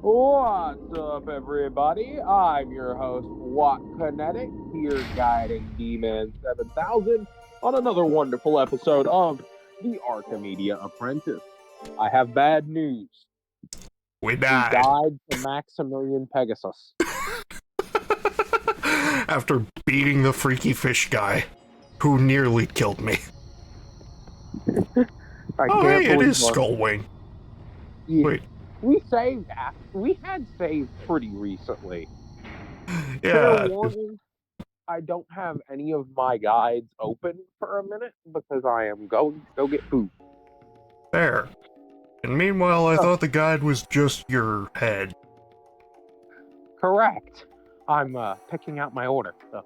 What's up, everybody? I'm your host, Wattkinetic, here guiding D-Man 7000 on another wonderful episode of the Archimedia Apprentice. I have bad news. We We died. died to Maximilian Pegasus. After beating the freaky fish guy, who nearly killed me. Hey, it is Skullwing. Yeah. Wait. We had saved pretty recently. Yeah. Fair warning, I don't have any of my guides open for a minute because I am going to go get food. There. And meanwhile, I thought the guide was just your head. Correct. I'm picking out my order. So.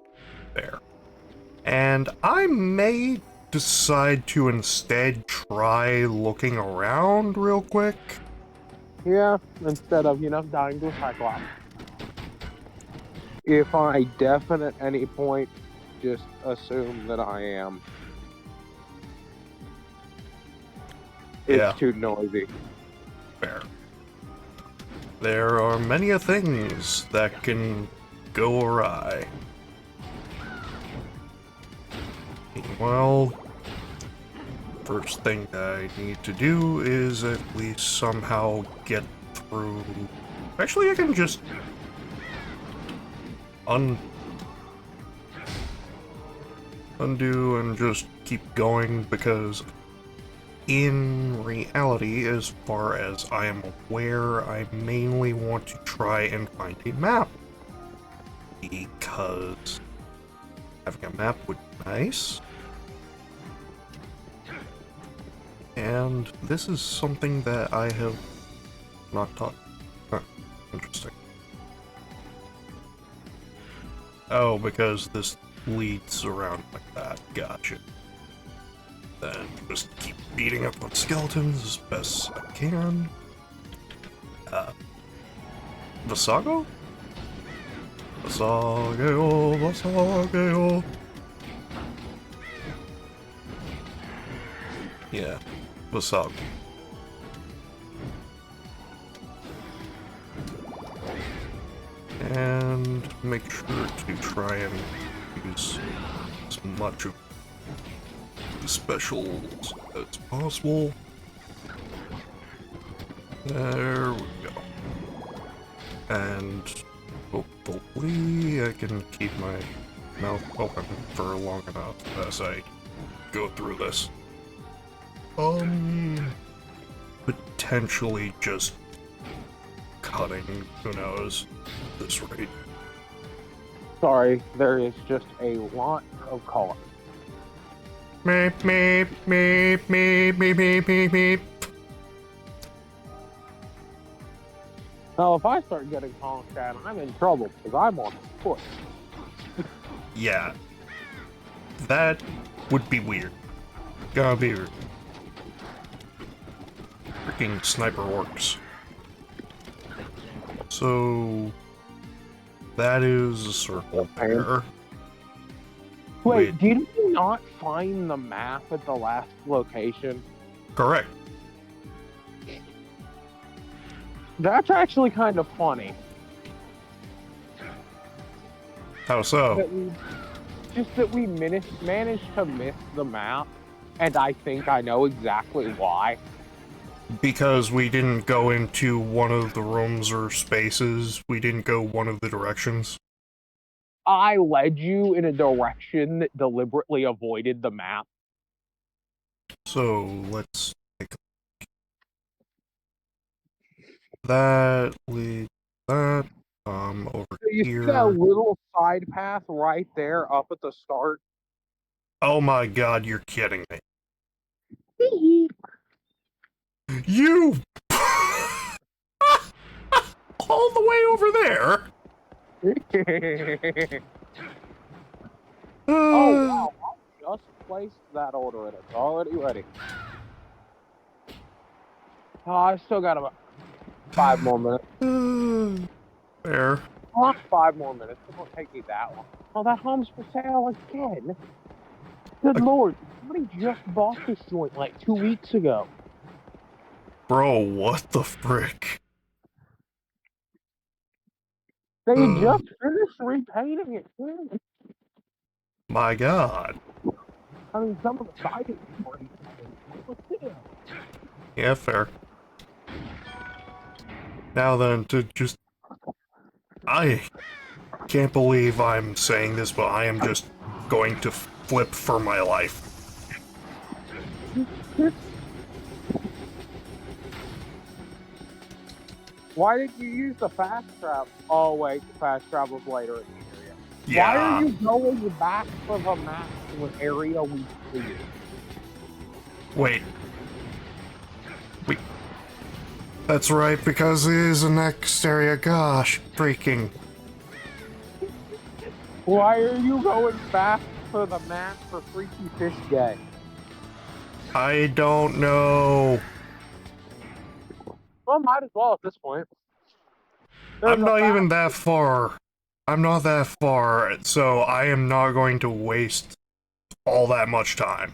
There. And I may decide to instead try looking around real quick. Yeah, instead of, dying to a Cyclops. If I deafen at any point, just assume that I am. It's too noisy. Fair. There are many things that can go awry. Well, first thing I need to do is at least somehow get through... Actually, I can just... undo and just keep going, because in reality, as far as I am aware, I mainly want to try and find a map. Because having a map would be nice. And this is something that I have not taught. Huh, interesting. Oh, because this leads around like that. Gotcha. Then just keep beating up on skeletons as best I can. Vasago? Vasago, Vasago. Yeah, Vasago. And make sure to try and use as much of the specials as possible. There we go. And hopefully I can keep my mouth open for long enough as I go through this. Potentially just cutting, who knows, at this rate. Sorry, there is just a lot of color. Meep, meep, meep, meep, meep, meep, meep, meep. Now, if I start getting honked at, I'm in trouble because I'm on foot. Yeah. That would be weird. Gotta be weird. Freaking sniper orcs. So... that is a circle there. Wait, did you not find the map at the last location? Correct. That's actually kind of funny. How so? That we managed to miss the map, and I think I know exactly why. Because we didn't go into one of the rooms or spaces, we didn't go one of the directions. I led you in a direction that deliberately avoided the map. So, let's take a look. That leads that, over You here. see that little side path right there up at the start? Oh my god, you're kidding me. You! All the way over there? Oh, wow. I just placed that order and it's already ready. Oh, I still got about 5 more minutes. Fair. Not 5 more minutes. It won't take me that long. Oh, that home's for sale again. Good lord. Somebody just bought this joint like 2 weeks ago. Bro, what the frick? They just finished repainting it, too. My God. I mean, some of the siding is pretty but still. Yeah, fair. Now then, to just... I can't believe I'm saying this, but I am just going to flip for my life. Why did you use the fast travel? Oh, wait, the fast travel's later in the area. Yeah. Why are you going back for the map to an area we cleared? Wait. That's right, because it is the next area. Gosh, freaking... Why are you going back for the map for Freaky Fish Day? I don't know. Well, might as well at this point. I'm not even that far. I'm not that far, so I am not going to waste all that much time.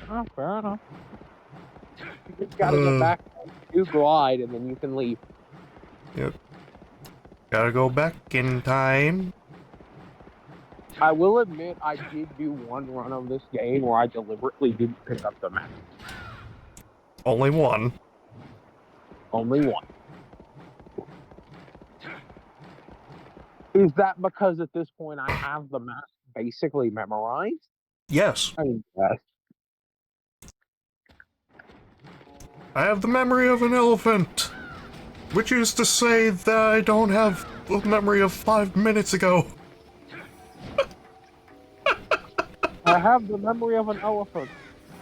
Oh, fair enough. You just gotta get back, do glide, and then you can leave. Yep. Gotta go back in time. I will admit, I did do one run of this game where I deliberately didn't pick up the map. Only one. Only one. Is that because at this point I have the map basically memorized? Yes. I mean, yes. I have the memory of an elephant. Which is to say that I don't have the memory of 5 minutes ago. I have the memory of an elephant.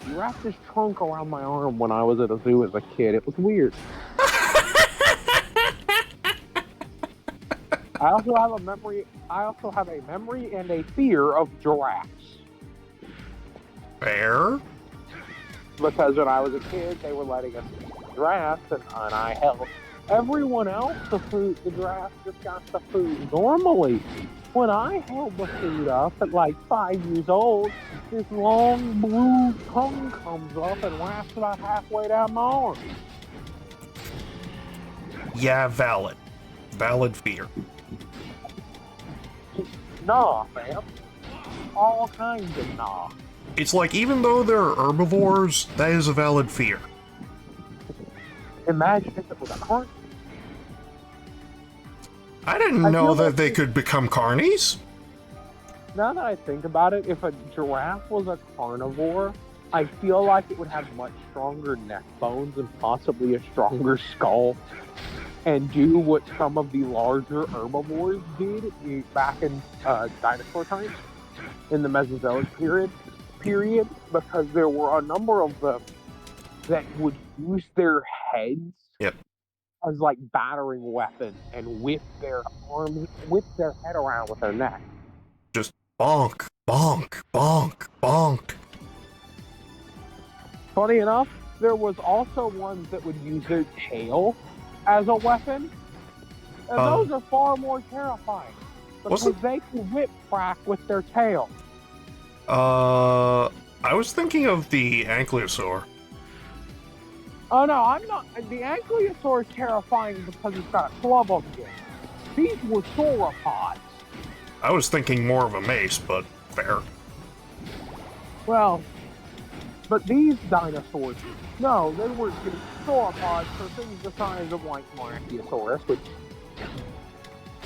He wrapped his trunk around my arm when I was at a zoo as a kid. It was weird. I also have a memory and a fear of giraffes. Fair? Because when I was a kid, they were letting us eat giraffes, and I held everyone else the giraffe just got the food normally. When I held the food up at like 5 years old, this long blue tongue comes up and wraps about halfway down my arm. Yeah, valid. Valid fear. Nah, fam. All kinds of nah. It's like, even though they're herbivores, that is a valid fear. Imagine if it was a carnivore. I didn't know that they could become carnies. Now that I think about it, if a giraffe was a carnivore, I feel like it would have much stronger neck bones and possibly a stronger skull, and do what some of the larger herbivores did back in dinosaur times, in the Mesozoic period, because there were a number of them that would use their heads as like battering weapons and whip their head around with their neck. Just bonk, bonk, bonk, bonk. Funny enough, there was also ones that would use their tail as a weapon, and those are far more terrifying because they can whip crack with their tail. I was thinking of the ankylosaur. Oh no, I'm not. The ankylosaur is terrifying because it's got a club on the end. These were sauropods. I was thinking more of a mace, but fair. Well, but these dinosaurs, no, they were sauropods, so things the size of like Brachiosaurus, which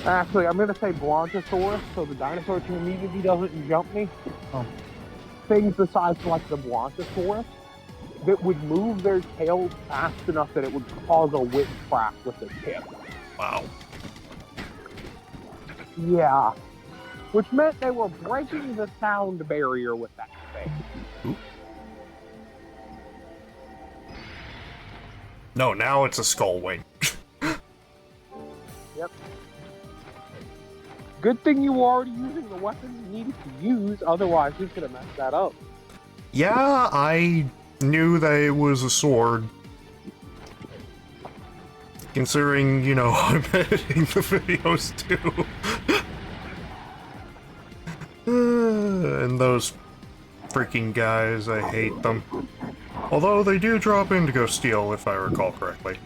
actually I'm going to say Brontosaurus, so the dinosaur community doesn't jump me. Things the size of like the Brontosaurus that would move their tails fast enough that it would cause a whip crack with the tip. Wow. Yeah. Which meant they were breaking the sound barrier with that thing. Ooh. No, now it's a skull wing. Yep. Good thing you were already using the weapon you needed to use, otherwise you could have messed that up. Yeah, I knew that it was a sword. Considering, you know, I'm editing the videos too. And those freaking guys, I hate them. Although they do drop in to go steal, if I recall correctly.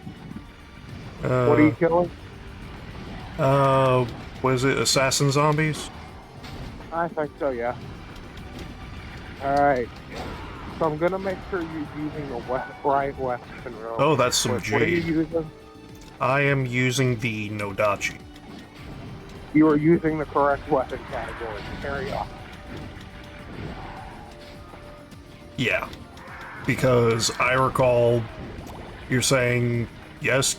What are you killing? Was it assassin zombies? I think so, yeah. Alright. So I'm gonna make sure you're using the right weapon. Oh, that's some What are you jade. using? I am using the Nodachi. You are using the correct weapon category. Carry on. Yeah. Because I recall you're saying, yes,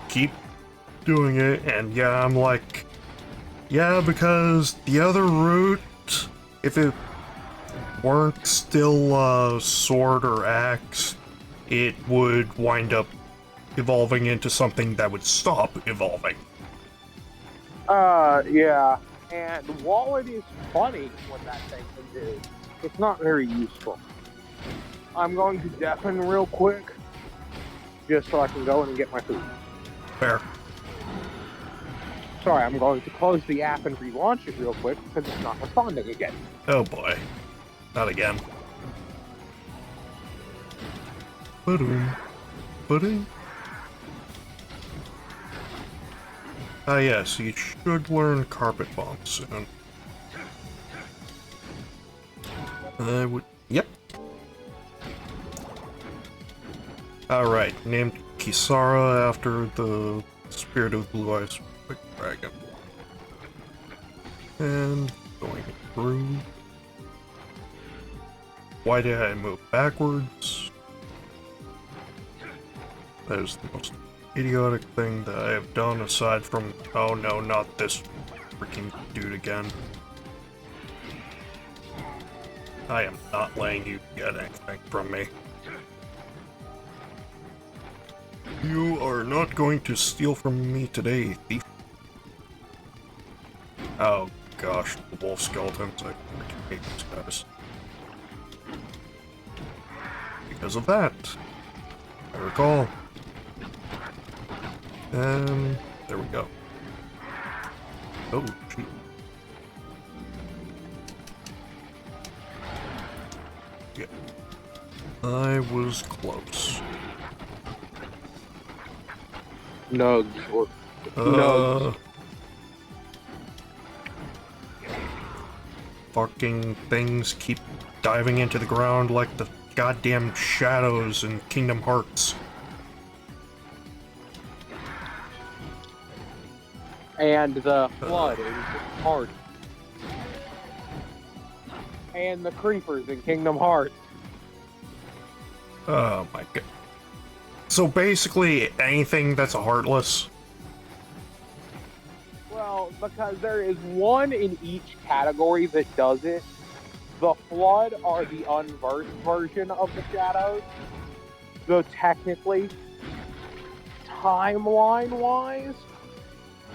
keep doing it, and yeah, I'm like, yeah, because the other route, if it weren't still sword or axe, it would wind up evolving into something that would stop evolving. Yeah. And while it is funny what that thing can do, it's not very useful. I'm going to deafen real quick, just so I can go in and get my food. Fair. Sorry, I'm going to close the app and relaunch it real quick because it's not responding again. Oh boy. Not again. Ba-doom. Ba-doom. Ah yes, you should learn Carpet Bomb soon. I would... Yep. Alright, named Kisara after the spirit of Blue Eyes Big Dragon. And going through... Why did I move backwards? That is the most idiotic thing that I have done aside from... Oh no, not this freaking dude again. I am not letting you get anything from me. You are not going to steal from me today, thief. Oh gosh, the wolf skeletons, I freaking hate these guys. Because of that, I recall. And there we go. Oh, shoot. Yeah. I was close. Nugs. Nugs. Fucking things keep diving into the ground like the goddamn shadows in Kingdom Hearts. And the flood is hard. And the creepers in Kingdom Hearts. Oh my god. So basically, anything that's a Heartless? Well, because there is one in each category that does it. The Flood are the unversed version of the Shadows. Though technically, timeline-wise,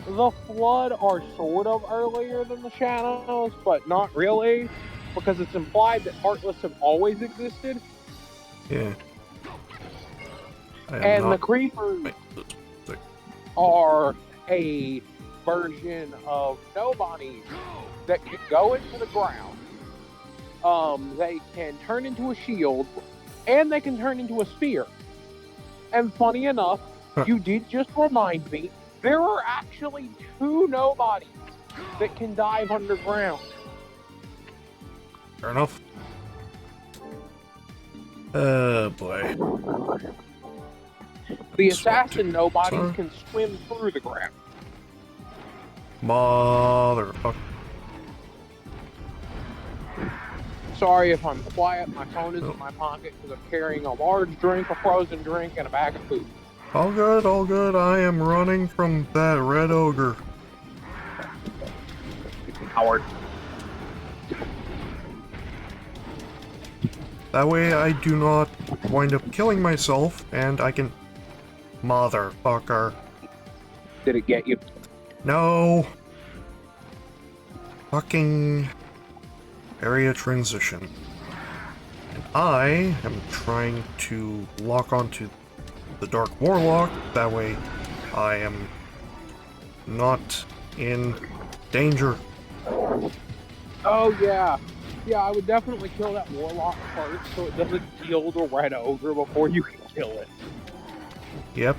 the Flood are sort of earlier than the Shadows, but not really, because it's implied that Heartless have always existed. Yeah. And the Creepers are a version of nobodies that can go into the ground. They can turn into a shield, and they can turn into a spear. And funny enough, you did just remind me, there are actually 2 nobodies that can dive underground. Fair enough. Oh boy. The assassin nobodies can swim through the ground. Motherfucker. Sorry if I'm quiet, my phone is in my pocket because I'm carrying a large drink, a frozen drink, and a bag of food. All good, all good. I am running from that red ogre. Howard. That way I do not wind up killing myself, and I can... Motherfucker. Did it get you? No. Fucking... area transition. And I am trying to lock onto the Dark Warlock, that way I am not in danger. Oh, yeah. Yeah, I would definitely kill that Warlock first so it doesn't kill the Red Ogre before you can kill it. Yep.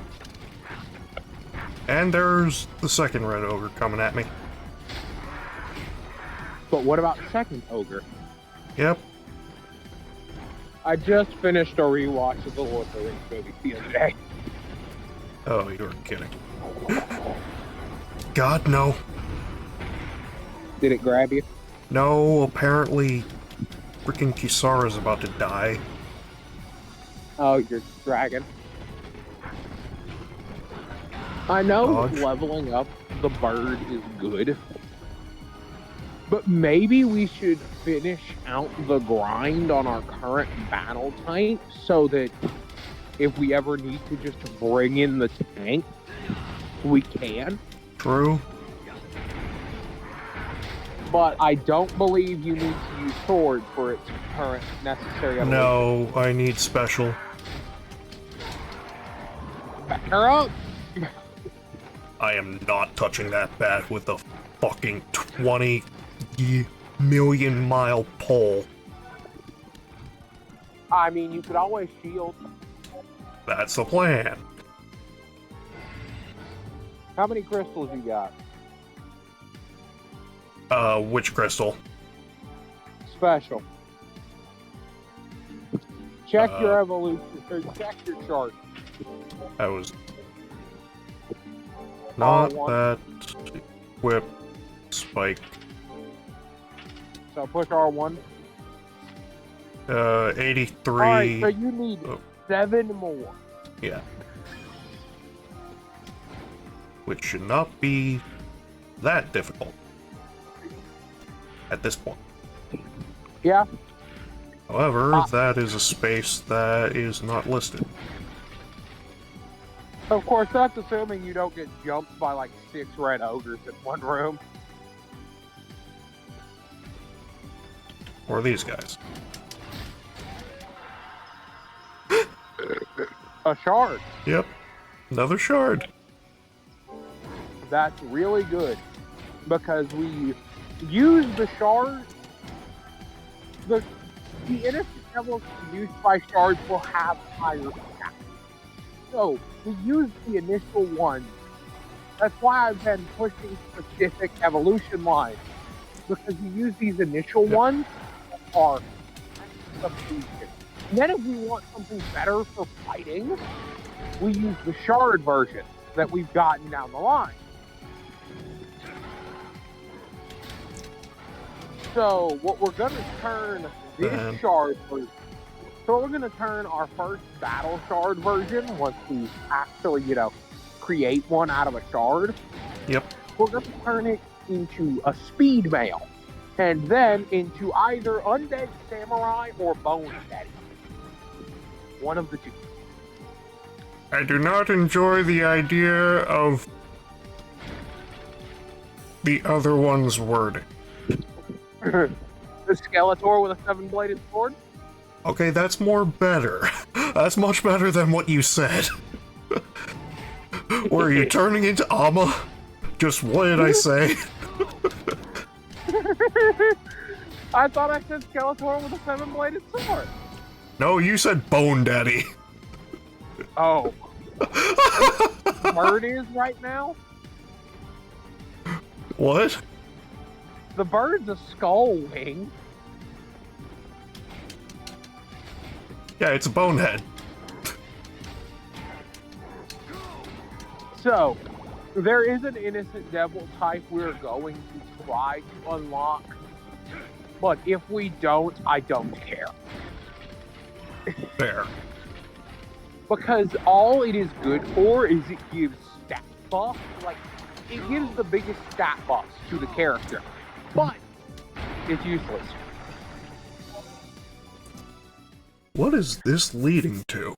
And there's the second red ogre coming at me. But what about the second ogre? Yep. I just finished a rewatch of the Lord of the Rings movie the other day. Oh, you're kidding. God, no. Did it grab you? No, apparently freaking Kisara's about to die. Oh, your dragon. I know Dodge. leveling up the bird is good, but maybe we should finish out the grind on our current battle type so that if we ever need to just bring in the tank, we can. True. But I don't believe you need to use sword for its current necessary evolution. No, I need special. Back her up! I am not touching that bat with a fucking 20 million mile pole. I mean, you could always shield. That's the plan. How many crystals you got? Which crystal? Special. Check your evolution, or check your chart. I was not R1. that whip spike. So push R1. 83. Alright, so you need 7 more. Yeah. Which should not be that difficult at this point. Yeah. However, that is a space that is not listed. Of course, that's assuming you don't get jumped by like 6 red ogres in one room. Or these guys. A shard. Yep. Another shard. That's really good. Because we use the shard. The innocent devils used by shards will have higher stats. So, we use the initial one. That's why I've been pushing specific evolution lines. Because we use these initial ones are substitution. And then if we want something better for fighting, we use the shard version that we've gotten down the line. So what we're going to turn this shard version. So we're going to turn our first battle shard version once we actually, create one out of a shard. Yep. We're going to turn it into a speed mail. And then into either Undead Samurai or Bone Daddy. One of the two. I do not enjoy the idea of the other one's wording. The Skeletor with a 7-bladed sword? Okay, that's more better. That's much better than what you said. Were you turning into Amma? Just what did I say? I thought I said Skeletor with a 7-bladed sword. No, you said Bone Daddy. Oh. Bird is right now? What? The bird's a skull wing. Yeah, it's a bonehead. So, there is an innocent devil type we're going to try to unlock. But if we don't, I don't care. Fair. Because all it is good for is it gives stat buff. Like, it gives the biggest stat buffs to the character. But it's useless. What is this leading to?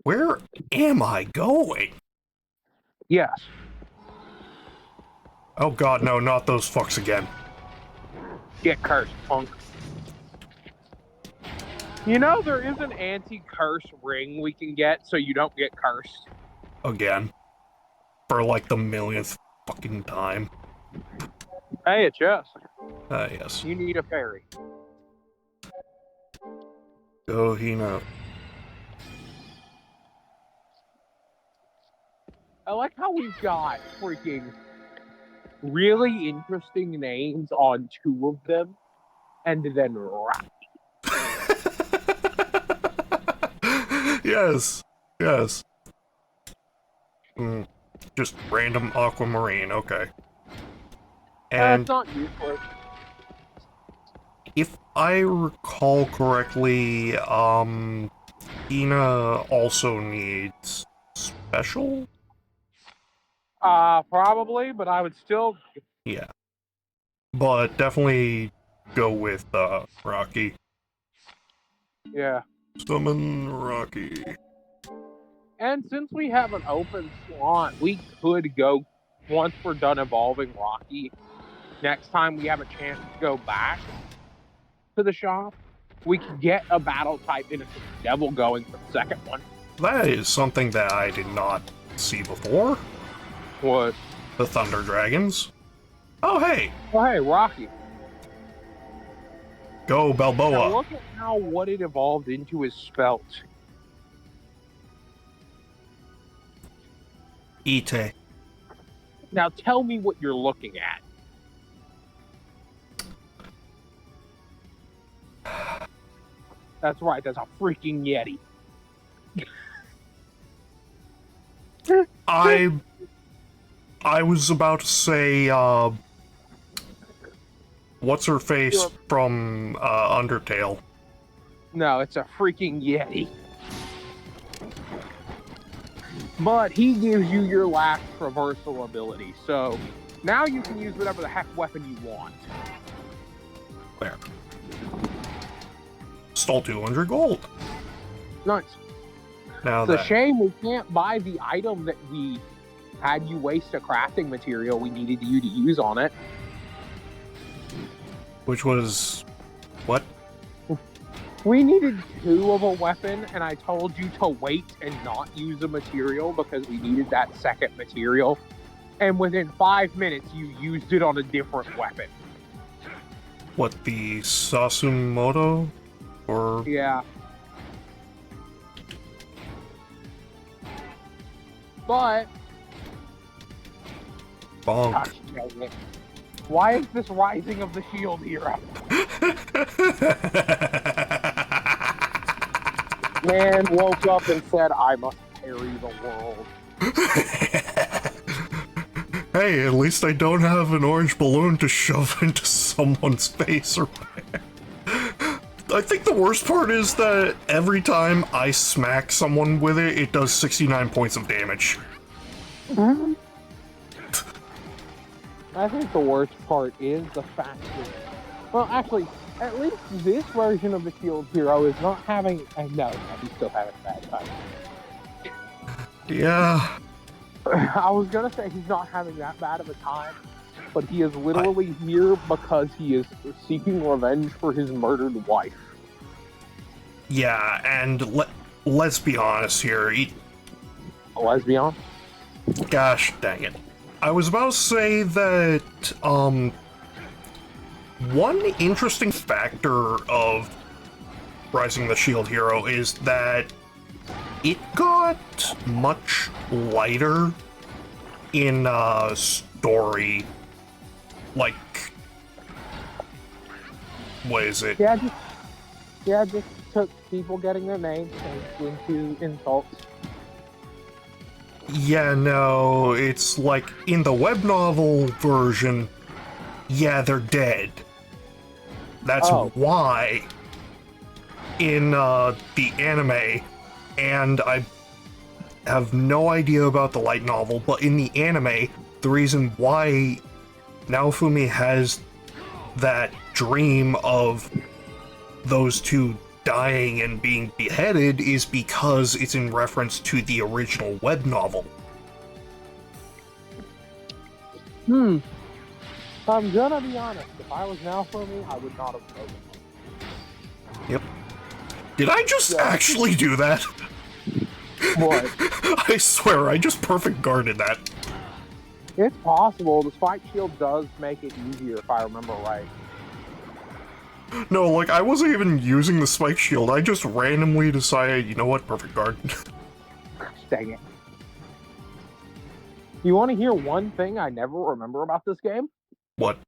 Where am I going? Yes. Oh god, no, not those fucks again. Get cursed, punk. You know there is an anti-curse ring we can get so you don't get cursed. Again. For like the millionth fucking time. Hey, a chest. Yes. You need a fairy. Go, Hina. I like how we've got freaking really interesting names on two of them, and then Rocky. Yes, yes. Just random aquamarine, okay. And That's not useless. if I recall correctly, Ina also needs special? Probably, but I would still. Yeah. But definitely go with, Rocky. Yeah. Summon Rocky. And since we have an open slot, we could go, once we're done evolving Rocky, next time we have a chance to go back to the shop, we could get a battle type Innocent Devil going for the second one. That is something that I did not see before. What? The Thunder Dragons. Oh, hey! Oh, hey, Rocky. Go, Balboa. Now look at how what it evolved into is spelt. Ite. Now tell me what you're looking at. That's right, that's a freaking Yeti. I was about to say, what's her face from, Undertale? No, it's a freaking Yeti. But he gives you your last traversal ability, so now you can use whatever the heck weapon you want. There. Stole 200 gold. Nice. Now It's a shame we can't buy the item that we had you waste a crafting material we needed you to use on it. Which was... what? We needed 2 of a weapon, and I told you to wait and not use a material because we needed that second material. And within 5 minutes, you used it on a different weapon. What, the Sasumoto? Or... Yeah. But... bonk. gosh dang it. Why is this Rising of the Shield hero? Man woke up and said, I must carry the world. Hey, at least I don't have an orange balloon to shove into someone's face or... I think the worst part is that every time I smack someone with it, it does 69 points of damage. Mm-hmm. I think the worst part is the fact that... well, actually, at least this version of the Shield hero is not having... no, he's still having a bad time. Yeah. I was gonna say he's not having that bad of a time, but he is literally here because he is seeking revenge for his murdered wife. Yeah, and let's be honest here. Let's be honest. Gosh dang it. I was about to say that, one interesting factor of Rising the Shield Hero is that it got much lighter in, story. Like, what is it? Just took people getting their names changed into insults. Yeah, no, it's like in the web novel version, yeah, they're dead. That's why in the anime, and I have no idea about the light novel, but in the anime, the reason why Naofumi has that dream of those two dying and being beheaded is because it's in reference to the original web novel. I'm gonna be honest, if I was Naofumi, I would not have voted. Yep. Did I just actually do that? What? I swear, I just perfect guarded that. It's possible. The Spike Shield does make it easier, if I remember right. No, like, I wasn't even using the spike shield. I just randomly decided, you know what, perfect guard. Dang it. You want to hear one thing I never remember about this game? What?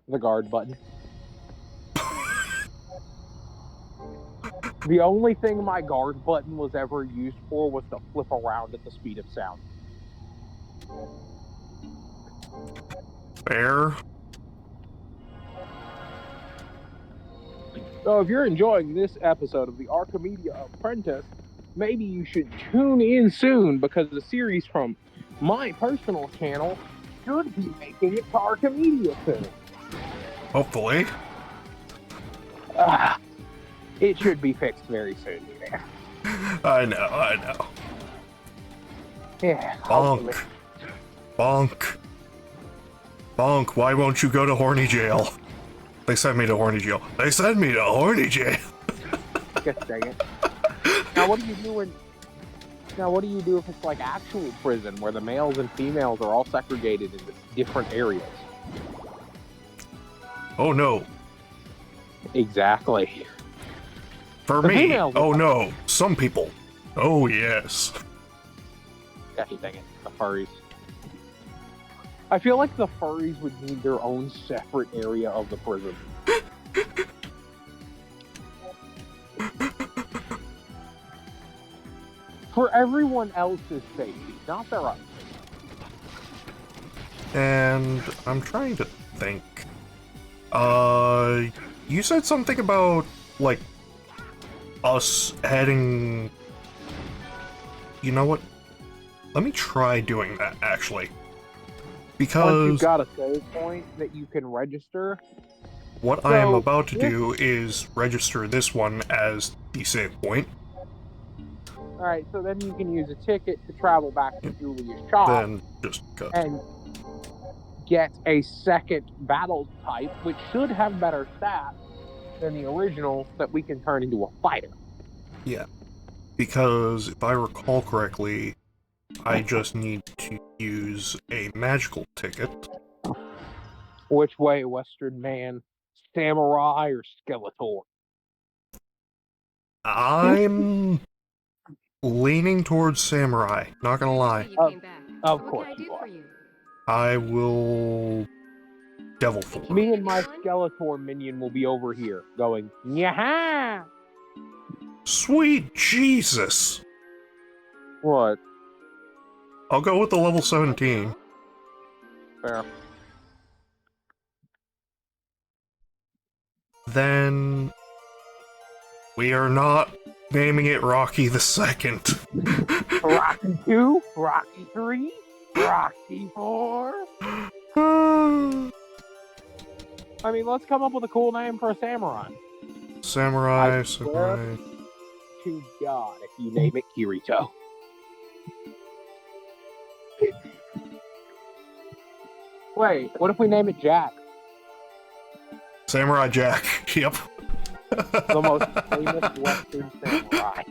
The guard button. The only thing my guard button was ever used for was to flip around at the speed of sound. Fair. So if you're enjoying this episode of the Archimedia Apprentice, maybe you should tune in soon because the series from my personal channel should be making it to Archimedia soon. Hopefully. It should be fixed very soon, man. I know. Yeah. Hopefully. Bonk. Why won't you go to horny jail? They sent me to horny jail. Gosh dang it. Now what do you do if it's like actual prison where the males and females are all segregated into different areas? Oh no. Exactly. For me, oh no. Some people. Oh yes. Gosh dang it. The furries. I feel like the furries would need their own separate area of the prison. For everyone else's safety, not their own. And I'm trying to think. You said something about, like, us heading... You know what? Let me try doing that, actually. Because... Once you've got a save point that you can register... What I am about to do is register this one as the save point. Alright, so then you can use a ticket to travel back to Julia's shop. Then just cut. And get a second battle type, which should have better stats than the original, that we can turn into a fighter. Yeah. Because, if I recall correctly, I just need to use a magical ticket. Which way, Western Man? Samurai or Skeletor? I'm leaning towards Samurai, not gonna lie. Of course you are. I will... Devil Form. Me and my Skeletor minion will be over here, going, Yaha! Sweet Jesus! What? I'll go with the level 17. Fair. Then... we are not naming it Rocky the Second. Rocky 2? Rocky 3? Rocky 4? I mean, let's come up with a cool name for a samurai. Samurai. To God, if you name it Kirito. Wait, what if we name it Jack? Samurai Jack, yep. The most famous Western samurai.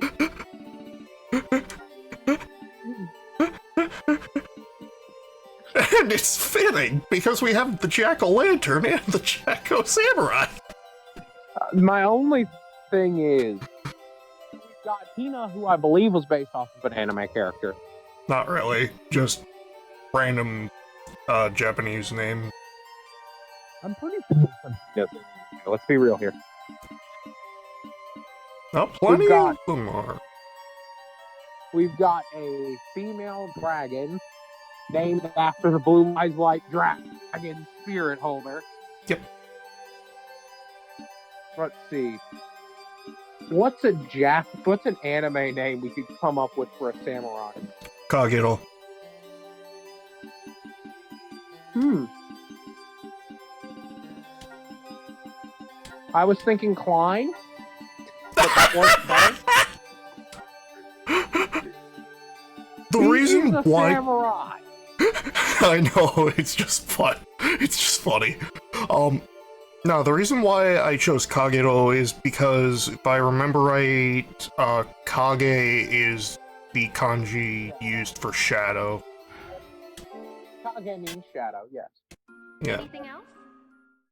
And it's fitting, because we have the Jack-o'-lantern and the Jack-o'-samurai. My only thing is, we've got Hina, who I believe was based off of an anime character. Not really, just random Japanese name. I'm pretty sure. Yes. Let's be real here. Oh, plenty of them are. We've got a female dragon named after the Blue Eyes White Dragon spirit holder. Yep. Let's see. What's an anime name we could come up with for a samurai? Kagero. I was thinking Klein. But that works better. The reason why... Samurai. I know, it's just fun. It's just funny. No, the reason why I chose Kagero is because, if I remember right, Kage is the kanji used for shadow. Kage means shadow, yes. Yeah. Anything else?